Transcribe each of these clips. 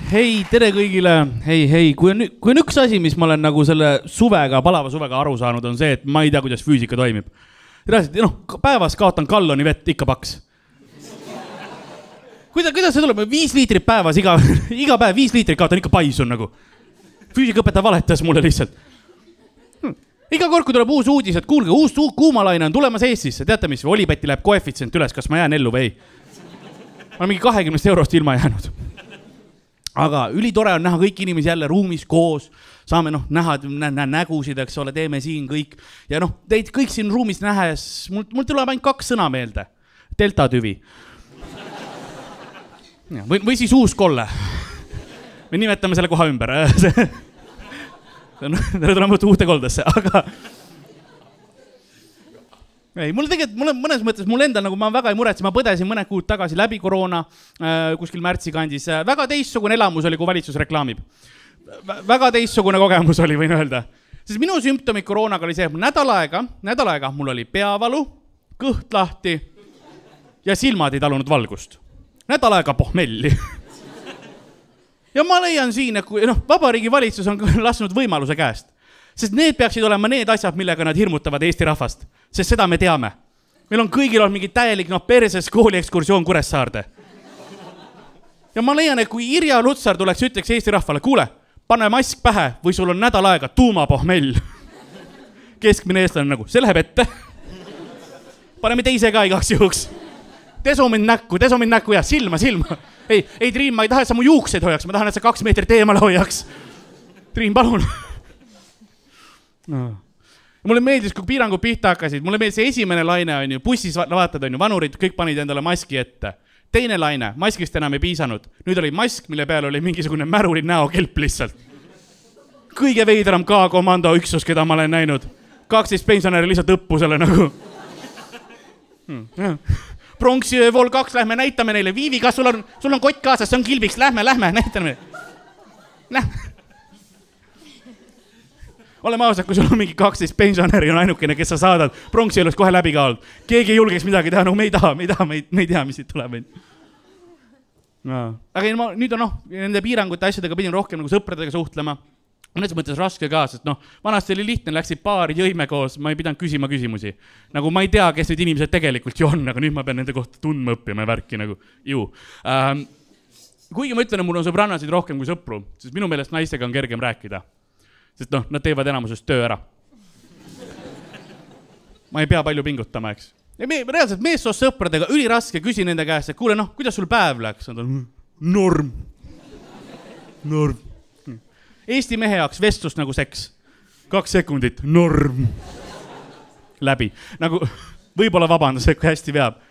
Hei, tere kõigile. Hei, kui on üks asi, mis ma olen nagu selle palava suvega aru saanud, on see, et ma ei tea, kuidas füüsika toimib. Päevas kaotan galloni vett ikka paks. Kuidas see tuleb? 5 liitrit päevas, iga päev 5 liitrit kaotan ikka paisun nagu. Füüsikaõpetaja valetas mulle lihtsalt. Iga kord, kui tuleb uus uudis, et kuulge, uus kuumalaine on tulemas Eestisse. Teate, mis Olibeti läheb koefitsient üles, kas ma jään ellu või ei? Ma olen mingi 20 eurost ilma jäänud. Aga ülitore on näha kõik inimesi jälle ruumis koos. Saame näha nägusid, eks ole, teeme siin kõik. Ja teid kõik siin ruumis nähes, mul tuleb ainult 2 sõna meelde. Delta tüvi. Või siis uus kolle. Me nimetame selle koha ümber. Tere tulemast uute koldesse, aga... Ei, mulle mõnes mõttes, mul endal, nagu ma väga ei muretse, ma põdesin mõned kuud tagasi läbi koroona, kuskil märtsi kandis. Väga teistsugune elamus oli, kui valitsus reklaamib. Väga teistsugune kogemus oli, võin öelda. Sest minu sümptomid koroonaga oli see, et nädal aega mul oli peavalu, kõht lahti ja silmad ei talunud valgust. Nädal aega pohmelli. Ja ma leian siin, et kui vabariigi valitsus on lasknud võimaluse käest. Sest need peaksid olema need asjad, millega nad hirmutavad Eesti rahvast. Sest seda me teame. Meil on kõigil olnud mingi täielik perses kooli ekskursioon Kuressaarde. Ja ma leian, et kui Irja Lutsar tuleks ütleks Eesti rahvale, kuule, pane mask pähe või sul on nädal aega tuumapohmell. Keskmine eestlane nagu, see läheb ette. Paneme teise ka igaks juhuks. Tesu mind näkku ja silma. Ei, Triin, ma ei taha, et sa mu juukseid hoiaks, ma tahan, et sa 2 meetrit eemale hoiaks. Triin, palun. Mulle meeldis, kui piirangud pihta hakkasid, mulle meeldis see esimene laine on ju, bussis vaatad on ju, vanurid kõik panid endale maski ette. Teine laine, maskist enam ei piisanud. Nüüd oli mask, mille peal oli mingisugune märuli näokelp lihtsalt. Kõige veidram K-komando üksus, keda ma olen näinud. 12 pensionäri lihtsalt õppusele nagu. Pronksiöö vol 2, lähme näitame neile. Viivi, kas sul on kott kaasas, see on kilbiks, lähme, näitame. Oleme ausad, kui sul on mingi 12 pensionäri on ainukene, kes sa saadad, pronksi elus kohe läbi kaald. Keegi ei julgeks midagi teha, me ei tea, mis siit tuleb. Aga nüüd on nende piirangute asjadega pidin rohkem nagu sõpradega suhtlema. Mõnes mõttes raske ka, sest vanasti oli lihtne, läksid baari, jõime koos, ma ei pidanud küsima küsimusi. Nagu ma ei tea, kes need inimesed tegelikult ju on, aga nüüd ma pean nende kohta tundma õppima ja värki nagu ju. Kuigi ma ütlen, et mul on sõbrannasid rohkem kui sõpru, sest minu meelest naistega on kergem rääkida. Sest nad teevad enamusest töö ära. Ma ei pea palju pingutama, eks. Ja reaalselt meessoost sõpradega üliraske küsi nende käest, et kuule, kuidas sul päev läks? Norm. Eesti mehe jaoks vestlust nagu seks. 2 sekundit. Norm. Läbi. Nagu võib-olla vabandas, et kui hästi veab.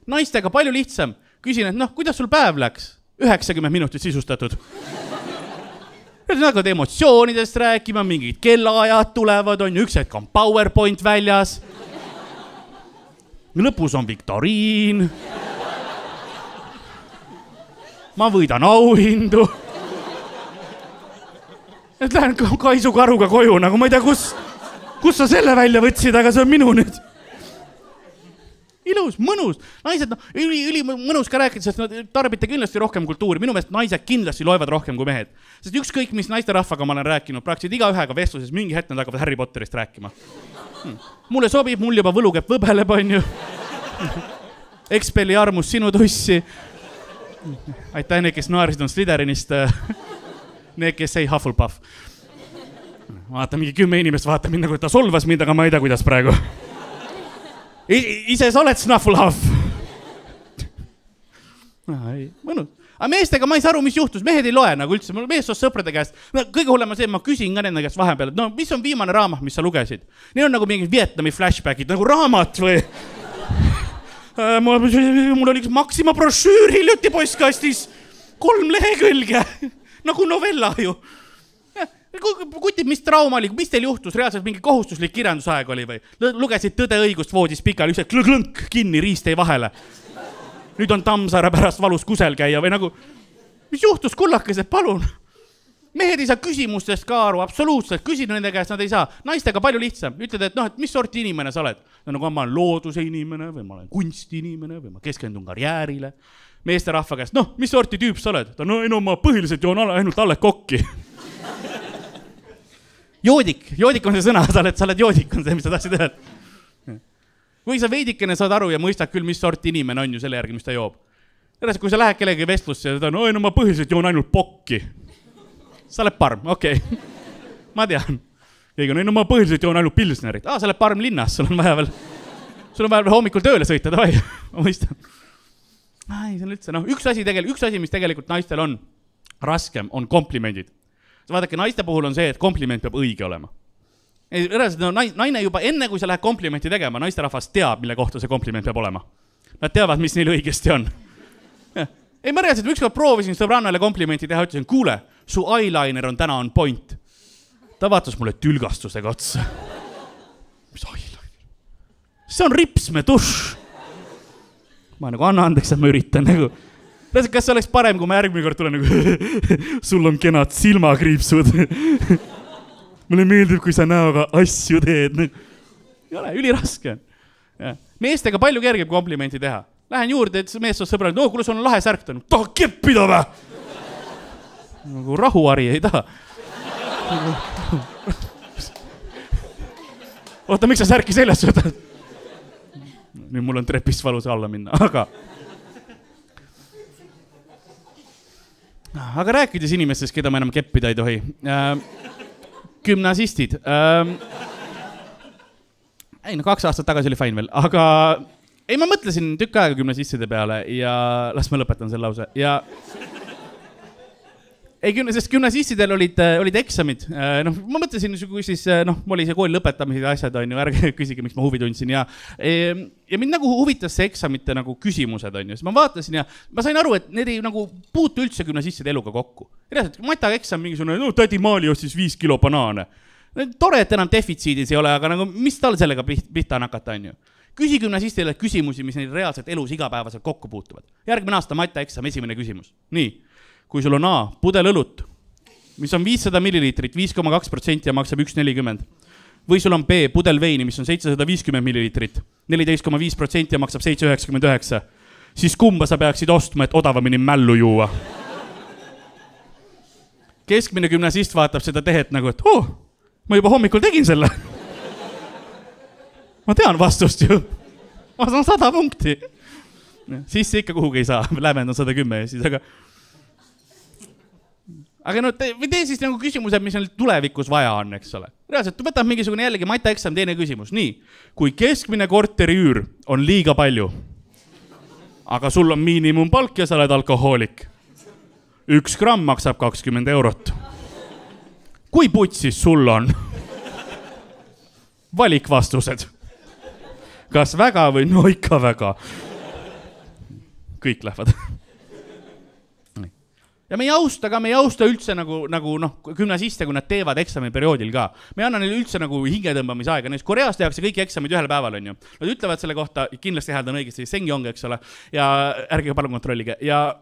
Naistega palju lihtsam. Küsin, et kuidas sul päev läks? 90 minutit sisustatud. Nad hakkavad emotsioonidest rääkima, mingid kellaajad tulevad, on üks hetk on PowerPoint väljas. Lõpus on viktoriin. Ma võidan auhindu. Et lähen Kaisu karuga koju, nagu ma ei tea, kus sa selle välja võtsid, aga see on minu nüüd. Ilus, mõnus. Naised, üli mõnus ka rääkida, sest nad tarbite kindlasti rohkem kultuuri. Minu meelest naised kindlasti loevad rohkem kui mehed. Sest ükskõik, mis naiste rahvaga ma olen rääkinud, praktiliselt iga ühega vestluses mingi hetk nad hakkavad Harry Potterist rääkima. Mulle sobib, mul juba võlukepp võbeleb, on ju. Expelli armus sinu tussi. Aitäh, need, kes naarisid on Slitherinist. Need, kes ei Hufflepuff. Vaata, mingi 10 inimest vaata mind nagu, et ta solvas mind, aga ma ei tea, kuidas praegu. Ise sa oled Snufflehuff. Mõnus. Aga meestega ma ei saa aru, mis juhtus. Mehed ei loe nagu üldse. Mul meessoost sõprade käest. Kõige hullem on see, et ma küsin ka nende käest vahepeal, et mis on viimane raamat, mis sa lugesid? Neil on nagu mingi Vietnami flashbackid, nagu raamat või... Mul oli üks Maxima brošüür hiljuti postkastis. 3 lehekülge. Nagu novella ju. Kutib, mis trauma oli, mis teil juhtus? Reaalselt mingi kohustuslik kirjandusaeg oli või? Lugesid Tõde õigust voodis pikal, üks klõnk kinni riistei vahele. Nüüd on Tammsaare pärast valus kusel käia või nagu... Mis juhtus, kullakesed, palun? Mehed ei saa küsimustest ka aru, absoluutselt. Küsin nende käest, nad ei saa. Naistega palju lihtsam. Ütled, et mis sorti inimene sa oled? Nagu ma olen looduse inimene või ma olen kunsti inimene või ma keskendun karjäärile. meesterahva käest, noh, mis sorti tüüp sa oled? Ta, no ma põhiliselt joon ainult alle kokki. Joodik on see sõna, sa oled joodik on see, mis sa tahtsid öelda. Kui sa veidikene saad aru ja mõistad küll, mis sorti inimene on ju selle järgi, mis ta joob. Kui sa lähed kellegi vestlusse ja ta, no ma põhiliselt joon ainult pokki. Sa oled parm, okei. Ma tean. Keegi on, no ma põhiliselt joon ainult pilsnerit. Sa oled parm linnas, sul on vaja veel hommikul tööle sõita, davai. Ma mõistan. See on üldse, üks asi, mis tegelikult naistel on raskem, on komplimendid. Vaadake, naiste puhul on see, et kompliment peab õige olema. Naine juba enne, kui sa lähed komplimenti tegema, naisterahvas teab, mille kohta see kompliment peab olema. Nad teavad, mis neil õigesti on. Ei, ma reaalselt ükskord proovisin sõbrannale komplimenti teha, ütlesin, kuule, su eyeliner on täna on point. Ta vaatas mulle tülgastusega otsa. Mis eyeliner? See on ripsme tuš. Ma anna andeks, et ma üritan Kas see oleks parem, kui ma järgmine kord tulen sul on kenad silmakriipsud. Mulle meeldib, kui sa näoga asju teed. Ei ole, üliraske on. Meestega palju kergeb komplimenti teha. Lähen juurde, et mees on sõbranud, kuule, sul on lahe särk. Taha keppida vä? Nagu rahuari ei taha. Oota, miks sa särki seljas võtad? Nüüd mul on trepist valus alla minna, aga rääkides inimestest, keda ma enam keppida ei tohi. Gümnasistid. 2 aastat tagasi oli fine veel, aga ma mõtlesin tükk aega gümnasistide peale ja las ma lõpetan selle lause. Sest gümnasistidel olid eksamid. Ma mõtlesin, kui siis, mul oli see kooli lõpetamised ja asjad, ärge küsige, miks ma huvi tundsin. Ja mind huvitas see eksamite küsimused, siis ma vaatasin ja ma sain aru, et need ei puutu üldse gümnasistide eluga kokku. Mata eksam mingisugune, tädi Maali ostis 5 kilo banaane. Tore, et enam defitsiidis ei ole, aga mis tal sellega pihta nakata on ju? Küsi gümnasistile küsimusi, mis neil reaalselt elus igapäevaselt kokku puutuvad. Järgmine aasta mata eksam, esimene küsimus. Nii. Kui sul on A, pudel õlut, mis on 500 milliliitrit, 5,2% ja maksab 1,40. Või sul on B, pudel veini, mis on 750 milliliitrit, 14,5% ja maksab 7,99. Siis kumba sa peaksid ostma, et odavamini mällu juua? Keskmine gümnasist vaatab seda tehet et ma juba hommikul tegin selle. Ma tean vastust ju. Ma saan 100 punkti. Siis see ikka kuhugi ei saa. Lävend on 110 ja siis, aga tee siis küsimused, mis on tulevikus vaja on, eks ole. Reaalselt, võtab mingisugune jällegi mata eksam, teine küsimus. Nii, kui keskmine korteri üür on liiga palju, aga sul on miinimumpalk ja sa oled alkohoolik. 1 gramm maksab 20 eurot. Kui putsis sul on? Valikvastused. Kas väga või no ikka väga? Kõik lähevad. Ja me ei austa üldse gümnasiste, kui nad teevad eksami perioodil ka. Me ei anna neile üldse hingetõmbamise aega. Näiteks Koreas tehakse kõik eksamid ühel päeval, on ju. Nad ütlevad selle kohta, kindlasti hääldan õigesti, sengi ongi, eks ole. Ja ärge palun kontrollige. Ja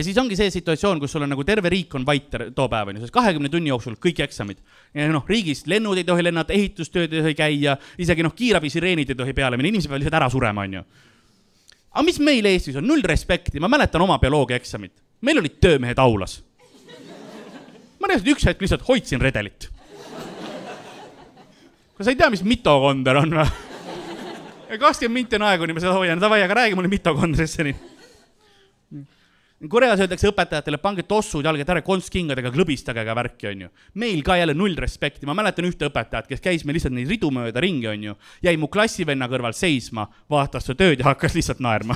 siis ongi see situatsioon, kus sul on terve riik on vait too päev, sest 20 tunni jooksul kõik eksamid. Ja riigist lennud ei tohi lennata, ehitustööd ei tohi käia, isegi kiirabi sireenid ei tohi peale minna, inimesed peavad lihtsalt ära surema, on ju. Aga mis meil Eestis on? Null respekti. Ma mäletan oma bioloogia eksamit. Meil olid töömehed aulas. Ma näisin üks hetk lihtsalt hoidsin redelit. Kas sa ei tea, mis mitokonder on? 20 minti on aegu, nii ma seda hoian. Davai, aga räägi mulle mitokondrisse nii. Koreas öeldakse õpetajatele, pange tossud jalged ära konstkingadega, klõbistage ka värki, on ju. Meil ka jälle null respekti. Ma mäletan ühte õpetajat, kes käis meil lihtsalt neid ridu mööda ringi, on ju. Jäi mu klassivenna kõrval seisma, vaatas su tööd ja hakkas lihtsalt naerma.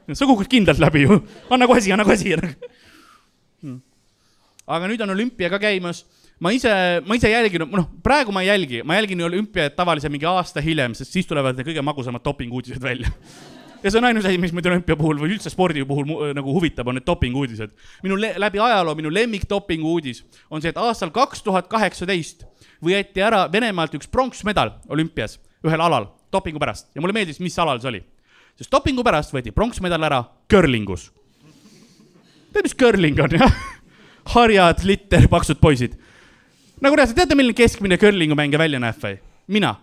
Sa kukkus kindlalt läbi ju. Anna kohe siia. Aga nüüd on olümpia ka käimas. Ma ise jälgin, praegu ma jälgin olümpiat tavaliselt mingi aasta hiljem, sest siis tulevad need kõige magusamad dopinguudised välja. Ja see on ainus asi, mis meid olümpia puhul või üldse spordi puhul huvitab, on need dopinguudised. Läbi ajaloo minu lemmik dopinguudis on see, et aastal 2018 võeti ära Venemaalt üks pronksmedal olümpias ühel alal dopingu pärast. Ja mulle meeldis, mis alal see oli. Sest dopingu pärast võeti pronksmedal ära curlingus. Tead, mis curling on, jah? Harjad, litter, paksud poisid. Reaalselt, teate, milline keskmine curlingu mängija välja näeb või? Mina.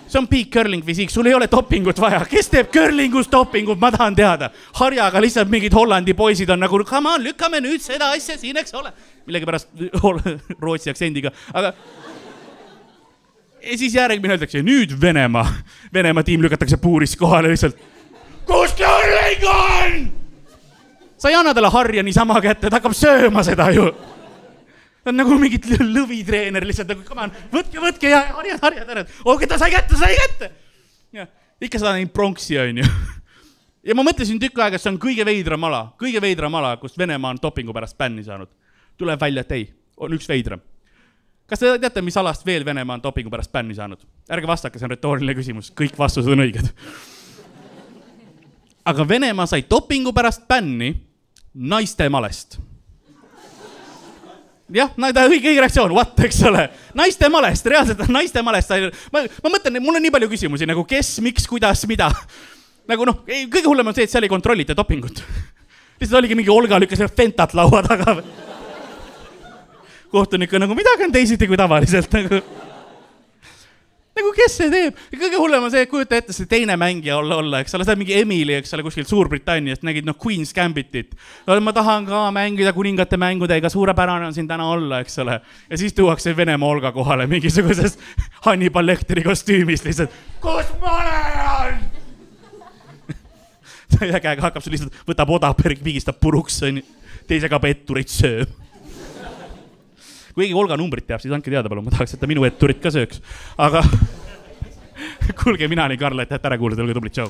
see on peak curling visiik, sul ei ole dopingut vaja. Kes teeb curlingus dopingut, ma tahan teada. Harjaga lihtsalt mingid Hollandi poisid on nagu, come on, lükkame nüüd seda asja siin, eks ole. Millegi pärast rootsi aktsendiga, aga... Ja siis järgmine öeldakse, nüüd Venemaa tiim lükatakse puuris kohale lihtsalt. Kus curling on? Sa ei anna talle harja niisama kätte, ta hakkab sööma seda ju. Ta on nagu mingid lõvitreener lihtsalt, nagu come on, võtke ja harjad. Okei, ta sai kätte. Ja, ikka seda neid pronksi on ju. Ja ma mõtlesin tükk aega, et see on kõige veidram ala, kus Venemaa on dopingu pärast bänni saanud. Tuleb välja, et ei, on üks veidram. Kas te teate, mis alast veel Venemaa on dopingu pärast bänni saanud? Ärge vastake, see on retooriline küsimus. Kõik vastused on õiged. Aga Venemaa sai dopingu pärast bänni naiste malest. Jah, ta õige reaktsioon, what, eks ole. Naiste malest, reaalselt naiste malest. Ma mõtlen, mul on nii palju küsimusi, nagu kes, miks, kuidas, mida. Nagu kõige hullem on see, et seal ei kontrollita dopingut. Lihtsalt oligi mingi Olga lükkas Fentat laua taga. Kohtunik on nagu, midagi on teisiti kui tavaliselt. Nagu kes see teeb? Kõige hullem on see, et kujuta ette see teine mängija olla, eks ole, see on mingi Emily, eks ole, kuskilt Suurbritanniast, nägid Queen's Gambitit. Ma tahan ka mängida kuningate mängudega, suurepärane on siin täna olla, eks ole. Ja siis tuuakse Venemaa Olga kohale mingisuguses Hannibal Lecteri kostüümis lihtsalt. Kus male on? Ta käega hakkab sul lihtsalt, võtab odaperik, viigistab puruks, teisega petturit sööb. Kuigi Olga numbrit teab, siis andke teada palun, ma tahaks, et ta minu etturit ka sööks. Aga kuulge, mina olin Karl, et ära kuulda, olge tublit, tšau.